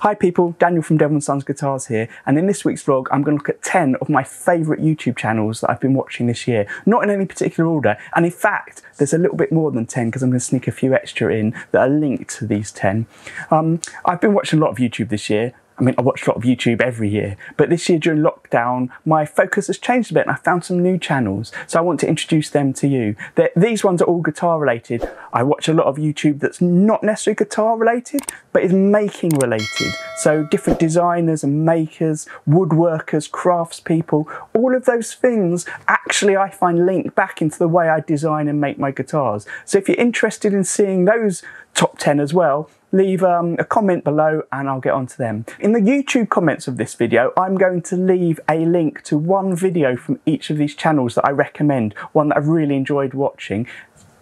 Hi people, Daniel from Devil & Sons Guitars here, and in this week's vlog I'm going to look at 10 of my favourite YouTube channels that I've been watching this year. Not in any particular order, and in fact there's a little bit more than 10 because I'm going to sneak a few extra in that are linked to these 10. I've been watching a lot of YouTube this year. I mean, I watch a lot of YouTube every year, but this year during lockdown, my focus has changed a bit and I found some new channels. So I want to introduce them to you. These ones are all guitar related. I watch a lot of YouTube that's not necessarily guitar related, but is making related. So different designers and makers, woodworkers, craftspeople, all of those things actually I find linked back into the way I design and make my guitars. So if you're interested in seeing those top 10 as well, leave a comment below and I'll get onto them. In the YouTube comments of this video, I'm going to leave a link to one video from each of these channels that I recommend, one that I've really enjoyed watching.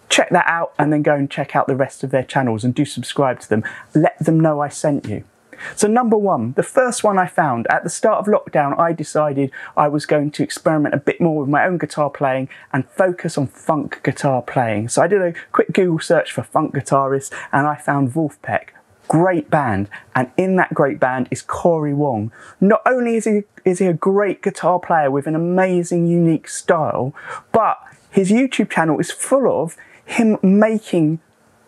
Check that out and then go and check out the rest of their channels and do subscribe to them. Let them know I sent you. So number one, the first one I found at the start of lockdown, I decided I was going to experiment a bit more with my own guitar playing and focus on funk guitar playing. So I did a quick Google search for funk guitarists and I found Vulfpeck. Great band, and in that great band is Cory Wong. Not only is he a great guitar player with an amazing unique style, but his YouTube channel is full of him making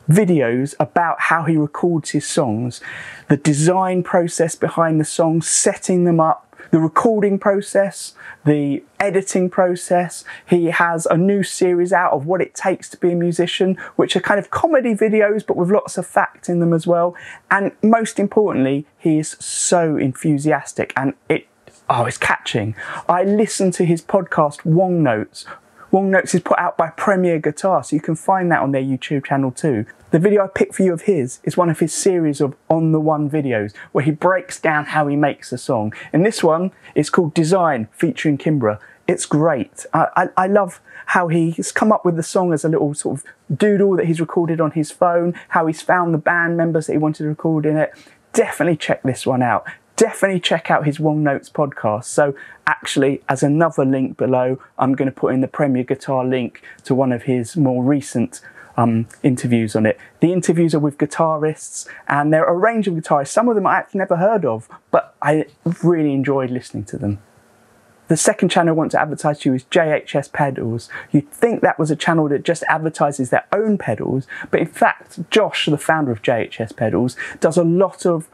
videos about how he records his songs, the design process behind the songs, setting them up, the recording process, the editing process. He has a new series out of what it takes to be a musician, which are kind of comedy videos but with lots of fact in them as well. And most importantly, he is so enthusiastic and it's catching. I listen to his podcast Wong Notes. Wong Notes is put out by Premier Guitar, so you can find that on their YouTube channel too. The video I picked for you of his is one of his series of On The One videos where he breaks down how he makes a song. And this one is called Design, featuring Kimbra. It's great. I love how he's come up with the song as a little sort of doodle that he's recorded on his phone, how he's found the band members that he wanted to record in it. Definitely check this one out. Definitely check out his Wong Notes podcast. So actually, as another link below, I'm going to put in the Premier Guitar link to one of his more recent interviews on it. The interviews are with guitarists, and there are a range of guitarists. Some of them I actually never heard of, but I really enjoyed listening to them. The second channel I want to advertise to you is JHS Pedals. You'd think that was a channel that just advertises their own pedals, but in fact, Josh, the founder of JHS Pedals, does a lot of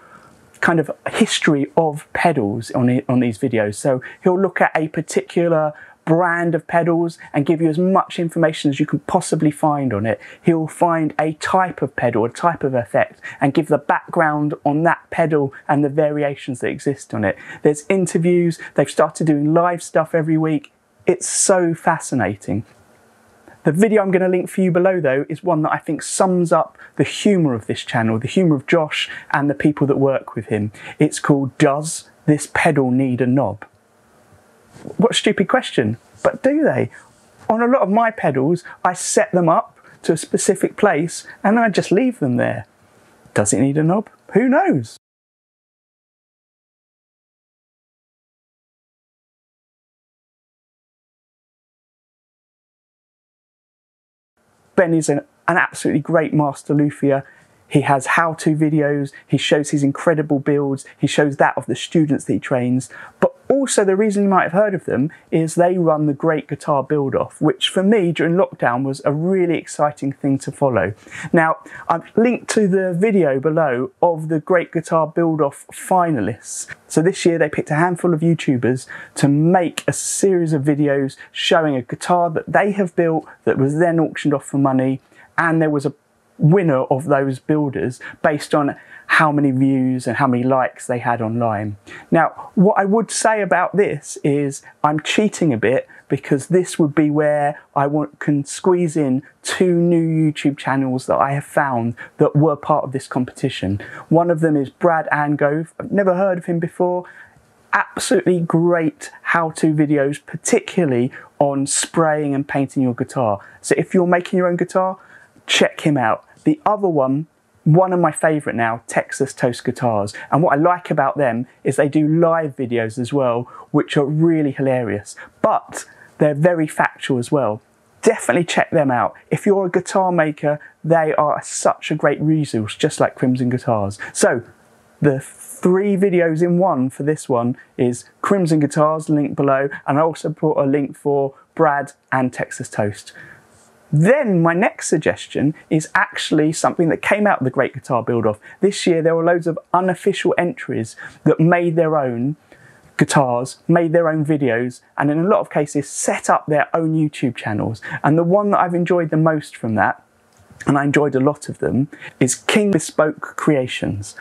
kind of history of pedals on these videos. So he'll look at a particular brand of pedals and give you as much information as you can possibly find on it. He'll find a type of pedal, a type of effect, and give the background on that pedal and the variations that exist on it. There's interviews, they've started doing live stuff every week. It's so fascinating. The video I'm going to link for you below though is one that I think sums up the humour of this channel, the humour of Josh and the people that work with him. It's called Does This Pedal Need a Knob? What a stupid question, but do they? On a lot of my pedals, I set them up to a specific place and then I just leave them there. Does it need a knob? Who knows? Ben is an absolutely great master luthier. He has how-to videos, he shows his incredible builds, he shows that of the students that he trains, but also the reason you might have heard of them is they run the Great Guitar Build-Off, which for me during lockdown was a really exciting thing to follow. Now, I've linked to the video below of the Great Guitar Build-Off finalists. So this year they picked a handful of YouTubers to make a series of videos showing a guitar that they have built that was then auctioned off for money, and there was a winner of those builders based on how many views and how many likes they had online. Now, what I would say about this is I'm cheating a bit because this would be where I can squeeze in 2 new YouTube channels that I have found that were part of this competition. One of them is Brad Angove. I've never heard of him before. Absolutely great how-to videos, particularly on spraying and painting your guitar. So if you're making your own guitar, check him out. The other one of my favourite now, Texas Toast Guitars. And what I like about them is they do live videos as well, which are really hilarious. But they're very factual as well. Definitely check them out. If you're a guitar maker, they are such a great resource, just like Crimson Guitars. So, the 3 videos in one for this one is Crimson Guitars, link below, and I also put a link for Brad and Texas Toast. Then my next suggestion is actually something that came out of the Great Guitar Build-Off. This year there were loads of unofficial entries that made their own guitars, made their own videos, and in a lot of cases set up their own YouTube channels. And the one that I've enjoyed the most from that, and I enjoyed a lot of them, is King Bespoke Creations.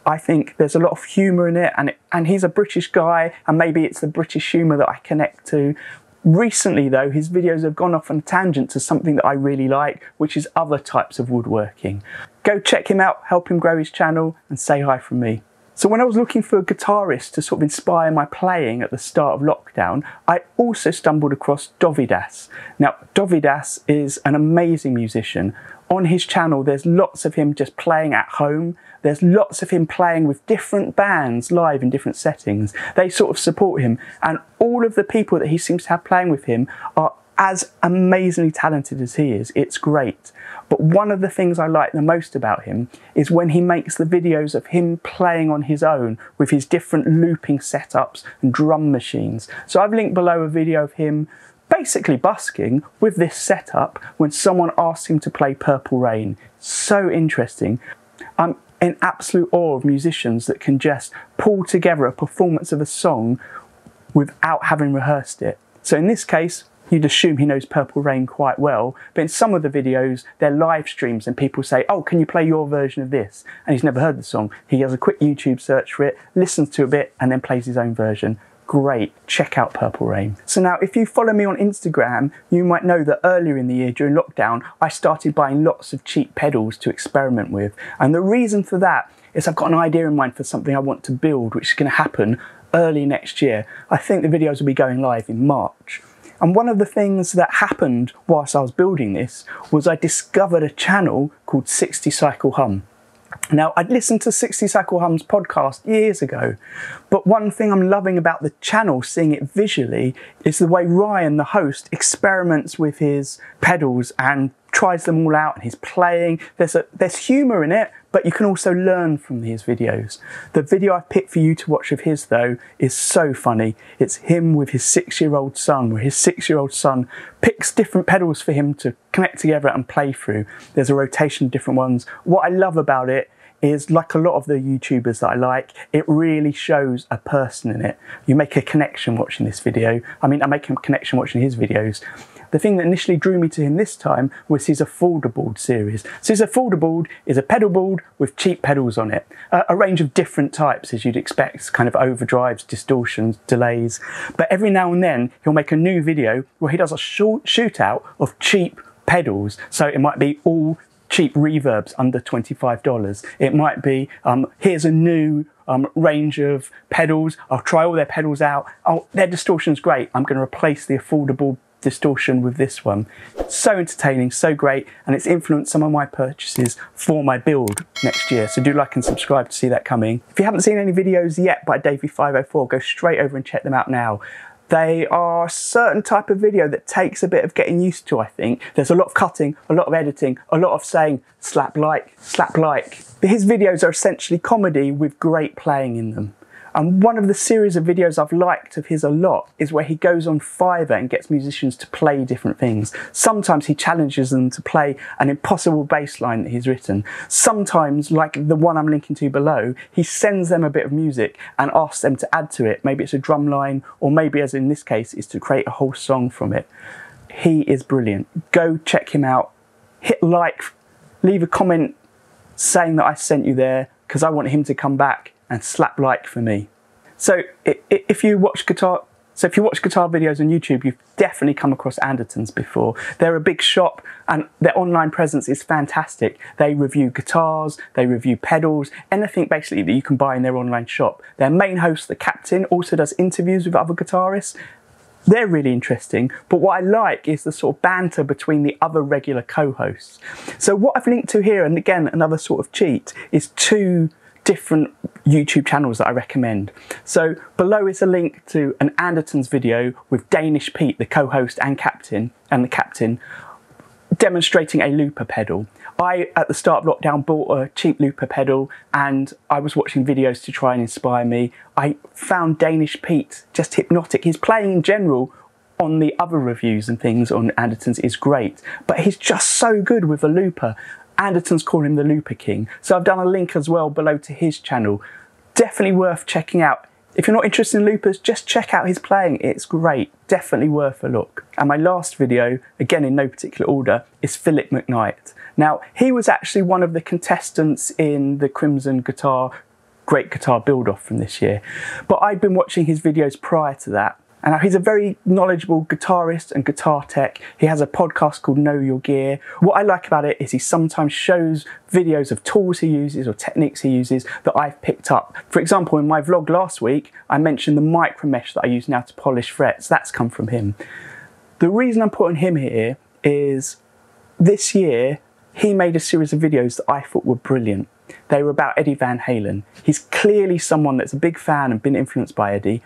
I think there's a lot of humour in it, and he's a British guy, and maybe it's the British humour that I connect to. Recently though, his videos have gone off on a tangent to something that I really like, which is other types of woodworking. Go check him out, help him grow his channel, and say hi from me. So when I was looking for a guitarist to sort of inspire my playing at the start of lockdown, I also stumbled across DØVYDAS. Now, DØVYDAS is an amazing musician. On his channel, there's lots of him just playing at home. There's lots of him playing with different bands live in different settings. They sort of support him, and all of the people that he seems to have playing with him are as amazingly talented as he is. It's great. But one of the things I like the most about him is when he makes the videos of him playing on his own with his different looping setups and drum machines. So I've linked below a video of him basically busking with this setup when someone asks him to play Purple Rain. So interesting. I'm in absolute awe of musicians that can just pull together a performance of a song without having rehearsed it. So in this case, you'd assume he knows Purple Rain quite well, but in some of the videos, they're live streams and people say, oh, can you play your version of this? And he's never heard the song. He has a quick YouTube search for it, listens to a bit, and then plays his own version. Great, check out Purple Rain. So now, if you follow me on Instagram, you might know that earlier in the year during lockdown, I started buying lots of cheap pedals to experiment with. And the reason for that is I've got an idea in mind for something I want to build, which is going to happen early next year. I think the videos will be going live in March. And one of the things that happened whilst I was building this was I discovered a channel called 60 Cycle Hum. Now, I'd listened to 60 Cycle Hum's podcast years ago, but one thing I'm loving about the channel, seeing it visually, is the way Ryan, the host, experiments with his pedals and tries them all out, and he's playing. There's humour in it, but you can also learn from his videos. The video I picked for you to watch of his, though, is so funny. It's him with his 6-year-old son, where his 6-year-old son picks different pedals for him to connect together and play through. There's a rotation of different ones. What I love about it is, like a lot of the YouTubers that I like, it really shows a person in it. You make a connection watching this video. I mean, I make a connection watching his videos. The thing that initially drew me to him this time was his Affordaboard series. So his Affordaboard is a pedal board with cheap pedals on it. A range of different types, as you'd expect, kind of overdrives, distortions, delays. But every now and then, he'll make a new video where he does a shootout of cheap pedals. So it might be all cheap reverbs under $25. It might be, here's a new range of pedals. I'll try all their pedals out. Oh, their distortion's great. I'm going to replace the Affordaboard distortion with this one. So entertaining, so great, and it's influenced some of my purchases for my build next year. So do like and subscribe to see that coming. If you haven't seen any videos yet by Davey504, go straight over and check them out now. They are a certain type of video that takes a bit of getting used to, I think. There's a lot of cutting, a lot of editing, a lot of saying, slap like, slap like. But his videos are essentially comedy with great playing in them. And one of the series of videos I've liked of his a lot is where he goes on Fiverr and gets musicians to play different things. Sometimes he challenges them to play an impossible bass line that he's written. Sometimes, like the one I'm linking to below, he sends them a bit of music and asks them to add to it. Maybe it's a drum line, or maybe, as in this case, is to create a whole song from it. He is brilliant. Go check him out. Hit like, leave a comment saying that I sent you there, because I want him to come back and slap like for me. So if you watch guitar videos on YouTube, you've definitely come across Andertons before. They're a big shop and their online presence is fantastic. They review guitars, they review pedals, anything basically that you can buy in their online shop. Their main host, the Captain, also does interviews with other guitarists. They're really interesting, but what I like is the sort of banter between the other regular co-hosts. So what I've linked to here, and again, another sort of cheat, is 2 different YouTube channels that I recommend. So below is a link to an Andertons video with Danish Pete, the co-host and the captain, demonstrating a looper pedal. I, at the start of lockdown, bought a cheap looper pedal and I was watching videos to try and inspire me. I found Danish Pete just hypnotic. His playing in general on the other reviews and things on Andertons is great, but he's just so good with a looper. Andertons call him the Looper King. So I've done a link as well below to his channel. Definitely worth checking out. If you're not interested in loopers, just check out his playing. It's great. Definitely worth a look. And my last video, again in no particular order, is Phillip McKnight. Now, he was actually one of the contestants in the Crimson Guitar Great Guitar Build-Off from this year. But I'd been watching his videos prior to that. And he's a very knowledgeable guitarist and guitar tech. He has a podcast called Know Your Gear. What I like about it is he sometimes shows videos of tools he uses or techniques he uses that I've picked up. For example, in my vlog last week, I mentioned the micro mesh that I use now to polish frets. That's come from him. The reason I'm putting him here is this year, he made a series of videos that I thought were brilliant. They were about Eddie Van Halen. He's clearly someone that's a big fan and been influenced by Eddie.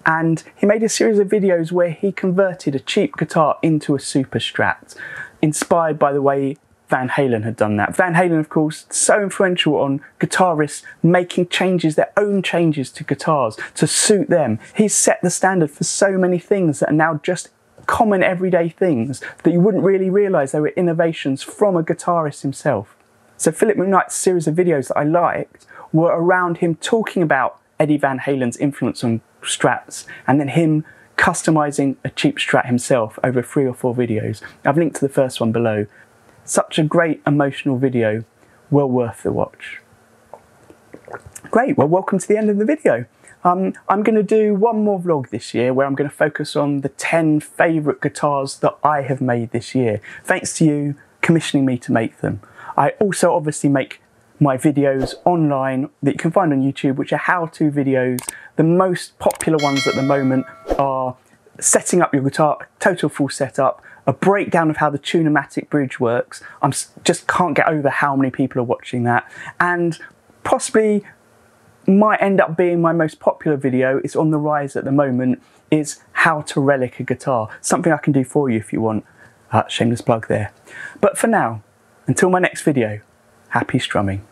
And he made a series of videos where he converted a cheap guitar into a super Strat, inspired by the way Van Halen had done that. Van Halen, of course, so influential on guitarists making changes, their own changes to guitars to suit them. He's set the standard for so many things that are now just common everyday things that you wouldn't really realise they were innovations from a guitarist himself. So Phillip McKnight's series of videos that I liked were around him talking about Eddie Van Halen's influence on Strats and then him customizing a cheap Strat himself over 3 or 4 videos. I've linked to the first one below. Such a great emotional video, well worth the watch. Great, well welcome to the end of the video. I'm going to do one more vlog this year where I'm going to focus on the 10 favourite guitars that I have made this year, thanks to you commissioning me to make them. I also obviously make my videos online that you can find on YouTube, which are how-to videos. The most popular ones at the moment are setting up your guitar, total full setup, a breakdown of how the Tune-o-matic bridge works. I just can't get over how many people are watching that. And possibly might end up being my most popular video, it's on the rise at the moment, is how to relic a guitar. Something I can do for you if you want. Shameless plug there. But for now, until my next video, happy strumming.